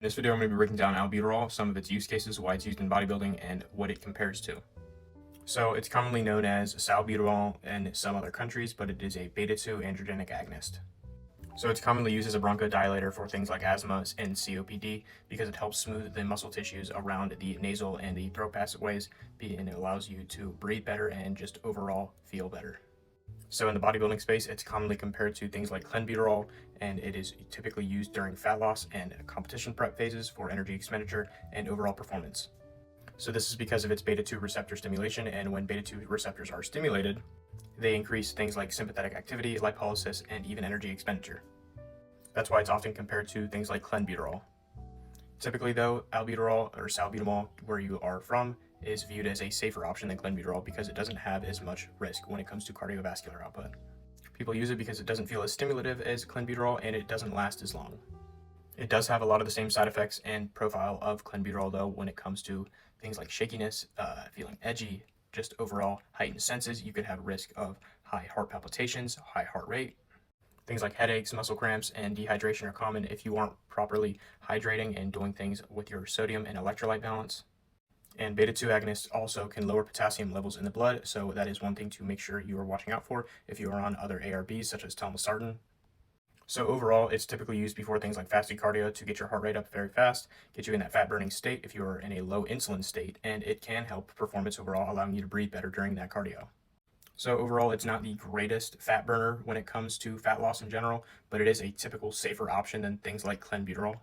In this video, I'm going to be breaking down albuterol, some of its use cases, why it's used in bodybuilding, and what it compares to. So it's commonly known as salbutamol in some other countries, but it is a beta-2 androgenic agonist. So it's commonly used as a bronchodilator for things like asthma and COPD because it helps smooth the muscle tissues around the nasal and the throat passageways, and it allows you to breathe better and just overall feel better. So in the bodybuilding space, it's commonly compared to things like clenbuterol, and it is typically used during fat loss and competition prep phases for energy expenditure and overall performance. So this is because of its beta-2 receptor stimulation, and when beta-2 receptors are stimulated, they increase things like sympathetic activity, lipolysis, and even energy expenditure. That's why it's often compared to things like clenbuterol. Typically though, albuterol or salbutamol, where you are from, is viewed as a safer option than clenbuterol because it doesn't have as much risk when it comes to cardiovascular output. People use it because it doesn't feel as stimulative as clenbuterol and it doesn't last as long. It does have a lot of the same side effects and profile of clenbuterol though when it comes to things like shakiness, feeling edgy, just overall heightened senses. You could have risk of high heart palpitations, high heart rate. Things like headaches, muscle cramps, and dehydration are common if you aren't properly hydrating and doing things with your sodium and electrolyte balance. And beta-2 agonists also can lower potassium levels in the blood, so that is one thing to make sure you are watching out for if you are on other ARBs such as telmisartan. So overall, it's typically used before things like fasted cardio to get your heart rate up very fast, get you in that fat-burning state if you are in a low insulin state, and it can help performance overall, allowing you to breathe better during that cardio. So overall, it's not the greatest fat burner when it comes to fat loss in general, but it is a typical safer option than things like clenbuterol.